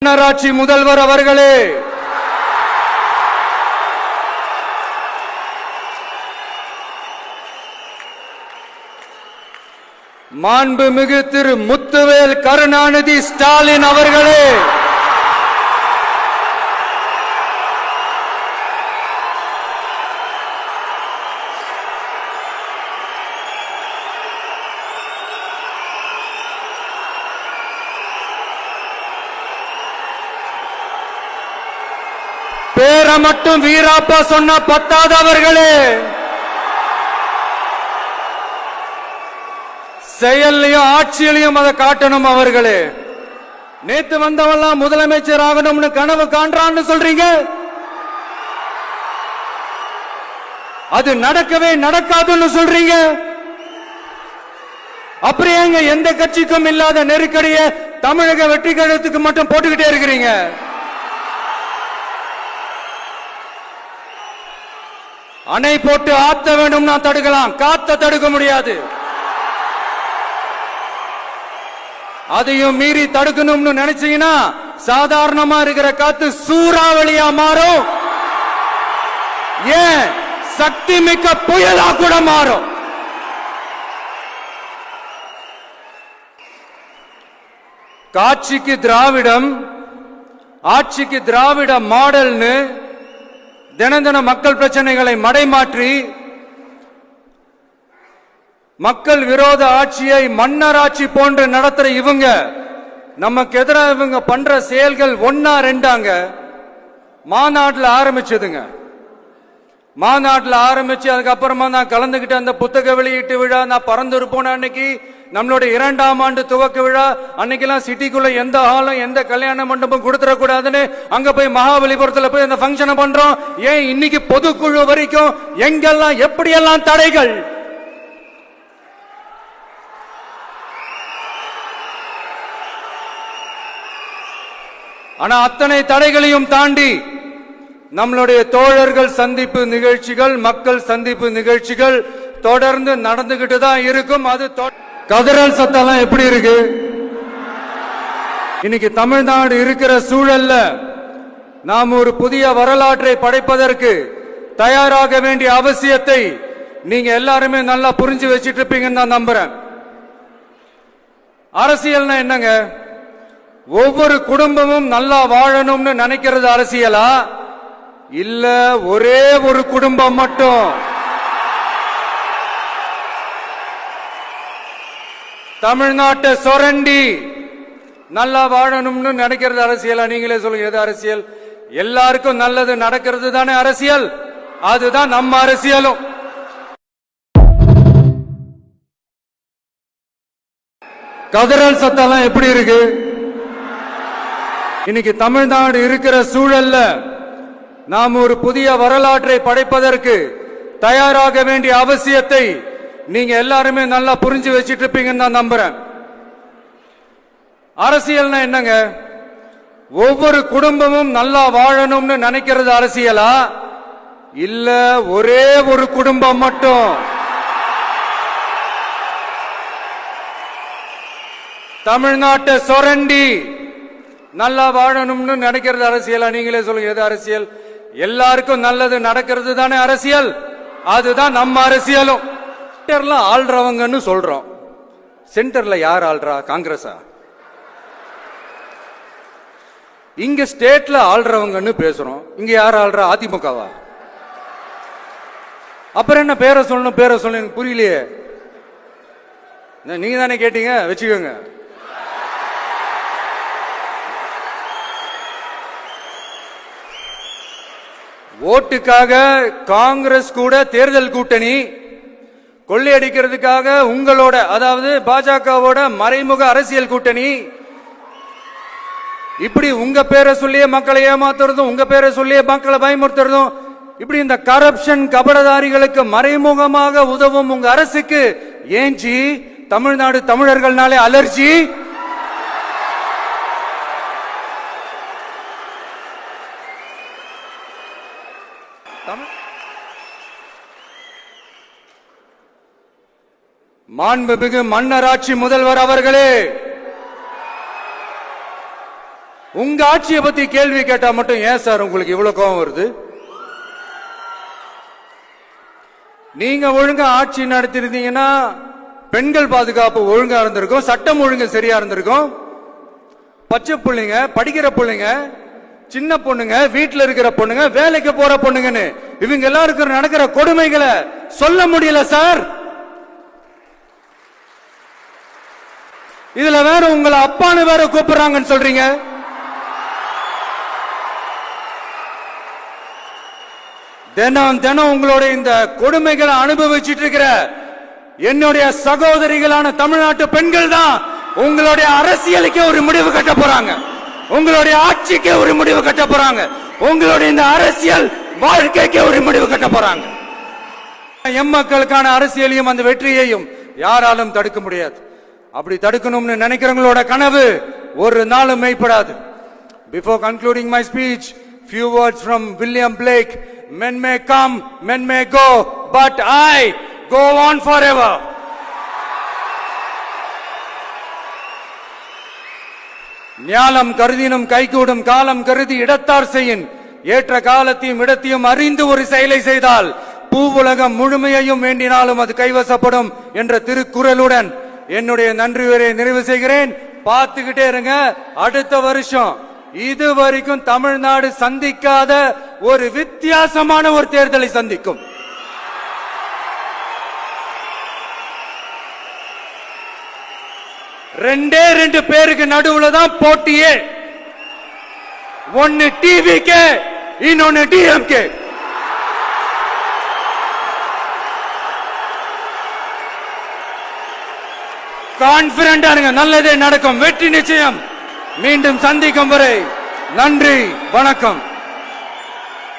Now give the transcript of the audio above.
மன்னராட்சி முதல்வர் அவர்களே, மாண்புமிகு திரு முத்துவேல் கருணாநிதி ஸ்டாலின் அவர்களே, பேரை மட்டும் வீராப்பா சொன்ன பத்தாதவர்களே, செயல்லையும் ஆட்சியிலையும் அதை காட்டணும் அவர்களே. நேத்து வந்தவெல்லாம் முதலமைச்சர் ஆகணும்னு கனவு காண்றான்னு சொல்றீங்க, அது நடக்கவே நடக்காதுன்னு சொல்றீங்க. அப்புறம் ஏங்க எந்த கட்சிக்கும் இல்லாத நெருக்கடியை தமிழக வெற்றி கழகத்துக்கு மட்டும் போட்டுக்கிட்டே இருக்கிறீங்க? அணை போட்டு ஆத்த வேண்டும்னா தடுக்கலாம், காத்த தடுக்க முடியாது. அதையும் மீறி தடுக்கணும்னு நினைச்சீங்கன்னா சாதாரணமா இருக்கிற காத்து சூறாவளியா மாறும், ஏன் சக்தி மிக்க புயலா கூட மாறும். காட்சிக்கு திராவிடம், ஆட்சிக்கு திராவிட மாடல்னு தினம் தினம் மக்கள் பிரச்சனைகளை மடைமாற்றி மக்கள் விரோத ஆட்சியை மன்னராட்சி போன்று நடத்துற இவங்க, நமக்கு எதிராக இவங்க பண்ற செயல்கள் ஒன்னா ரெண்டாங்க. மாநாட்டில் ஆரம்பிச்சதுங்க, மாநாட்டில் ஆரம்பிச்சு அதுக்கப்புறமா நான் கலந்துகிட்ட அந்த புத்தக வெளியீட்டு விழா, நான் பறந்து போன அன்னைக்கு நம்மளுடைய 2ஆம் ஆண்டு துவக்க விழா அன்னைக்கெல்லாம் சிட்டிக்குள்ள எந்த ஹாலும் எந்த கல்யாண மண்டபம் கொடுத்துடக்கூடாதுன்னு அங்க போய் மகாபலிபுரத்தில் போய் அந்த பங்கனை பண்றோம். ஏன் இன்னைக்கு பொதுக்குழு வரைக்கும் எங்கெல்லாம் எப்படியெல்லாம் தடைகள். ஆனா அத்தனை தடைகளையும் தாண்டி நம்மளுடைய தோழர்கள் சந்திப்பு நிகழ்ச்சிகள், மக்கள் சந்திப்பு நிகழ்ச்சிகள் தொடர்ந்து நடந்துகிட்டு தான் இருக்கும். அது கதறல் சத்தம் எப்படி இருக்கு? இன்னைக்கு தமிழ்நாடு இருக்கிற சூழல்ல நாம் ஒரு புதிய வரலாற்றை படைப்பதற்கு தயாராக வேண்டிய அவசியத்தை நீங்க எல்லாருமே நல்லா புரிஞ்சு வச்சிட்டு இருப்பீங்கன்னு நான் நம்புறேன். அரசியல்னா என்னங்க? ஒவ்வொரு குடும்பமும் நல்லா வாழணும்னு நினைக்கிறது அரசியலா? இல்ல ஒரே ஒரு குடும்பம் மட்டும் தமிழ்நாட்டை சொரண்டி நல்லா வாழணும்னு நினைக்கிறது அரசியலா? நீங்களே சொல்லுங்க, எது அரசியல்? எல்லாருக்கும் நல்லது நடக்கிறது தானே அரசியல். அதுதான் நம்ம அரசியலும். கதறல் சத்தம் எப்படி இருக்கு? இன்னைக்கு தமிழ்நாடு இருக்கிற சூழல்ல நாம் ஒரு புதிய வரலாற்றை படைப்பதற்கு தயாராக வேண்டிய அவசியத்தை நீங்க எல்லாருமே நல்லா புரிஞ்சு வச்சிட்டு இருப்பீங்கன்னு நான் நம்புறேன். அரசியல்னா என்னங்க? ஒவ்வொரு குடும்பமும் நல்லா வாழணும்னு நினைக்கிறது அரசியலா? இல்ல ஒரே ஒரு குடும்பம் மட்டும் தமிழ்நாட்டை சொரண்டி நல்லா வாழணும்னு நினைக்கிறது அரசியலா? நீங்களே சொல்லுங்க, எது அரசியல்? எல்லாருக்கும் நல்லது நடக்கிறது தானே அரசியல். அதுதான் நம்ம அரசியலும். சென்டர்ல ஆள்றவங்கன்னு சொல்றோம். சென்டர்ல யார் ஆள்றா? காங்கிரஸா? இங்க ஸ்டேட்ல ஆள்றவங்கன்னு பேசுறோம். இங்க யார் ஆள்றா? அதிமுகவா? அப்புறம் என்ன பேரை சொல்லணும்? பேரை சொல்லணும் புரியலையே. நீங்க தானே கேட்டீங்க, வச்சுக்கோங்க. ஓட்டுக்காக காங்கிரஸ் கூட தேர்தல் கூட்டணி, கொள்ளையடிக்கிறதுக்காக உங்களோட, அதாவது பாஜகவோட மறைமுக அரசியல் கூட்டணி. இப்படி உங்க பேரை சொல்லியே மக்களை ஏமாத்துறதும், உங்க பேரை சொல்லியே மக்களை பயமுறுத்துறதும், இப்படி இந்த கரப்ஷன் கபடதாரிகளுக்கு மறைமுகமாக உதவும் உங்க அரசுக்கு ஏஞ்சி தமிழ்நாடு தமிழர்கள்னாலே அலர்ஜி. மாண்புமிகு மன்னராட்சி முதல்வர் அவர்களே, உங்க ஆட்சியை பத்தி கேள்வி கேட்டா மட்டும் ஏன் சார் உங்களுக்கு இவ்வளவு கோபம் வருது? நீங்க ஒழுங்கா ஆட்சி நடத்திருந்தீங்கன்னா பெண்கள் பாதுகாப்பு ஒழுங்கா இருந்திருக்கும், சட்டம் ஒழுங்கு சரியா இருந்திருக்கும். பச்சை பிள்ளைங்க, படிக்கிற பிள்ளைங்க, சின்ன பொண்ணுங்க, வீட்டுல இருக்கிற பொண்ணுங்க, வேலைக்கு போற பொண்ணுங்கன்னு இவங்க எல்லாருக்கும் நடக்கிற கொடுமைகளை சொல்ல முடியல சார். இதுல வேற உங்களை அப்பான்னு வேற கூப்பிடுறாங்கன்னு சொல்றீங்க. தினம் தினம் உங்களோட இந்த கொடுமைகளை அனுபவிச்சுட்டு இருக்கிற என்னுடைய சகோதரிகளான தமிழ்நாட்டு பெண்கள் தான் உங்களுடைய அரசியலுக்கு ஒரு முடிவு கட்ட போறாங்க, உங்களுடைய ஆட்சிக்கு ஒரு முடிவு கட்ட போறாங்க, உங்களுடைய இந்த அரசியல் வாழ்க்கைக்கு ஒரு முடிவு கட்ட போறாங்க. எம் மக்களுக்கான அரசியலையும் அந்த வெற்றியையும் யாராலும் தடுக்க முடியாது. அப்படி தடுக்கணும்னு நினைக்கிறவங்களோட கனவு ஒரு நாளும் மெய்ப்படாது. Before concluding my speech, few words from William Blake. Men may come, men may go, but I go on forever. ஞாலம் கருதினும் கைகூடும் காலம் கருதி இடத்தார் செய்யின் ஏற்ற காலத்தையும் இடத்தையும் அறிந்து ஒரு செயலை செய்தால் பூவுலகம் முழுமையையும் வேண்டினாலும் அது கைவசப்படும் என்ற திருக்குறளுடன் என்னுடைய நன்றி உரையை நிறைவு செய்கிறேன். பார்த்துக்கிட்டே இருங்க, அடுத்த வருஷம் இது வரைக்கும் தமிழ்நாடு சந்திக்காத ஒரு வித்தியாசமான ஒரு தேர்தலை சந்திக்கும். ரெண்டே ரெண்டு பேருக்கு நடுவுல தான் போட்டியே. ஒன்னு டிவிகே, இன்னொன்னு டிஎம்கே. கான்பிடண்டா இருங்க, நல்லதே நடக்கும், வெற்றி நிச்சயம். மீண்டும் சந்திக்கும் வரை நன்றி, வணக்கம்.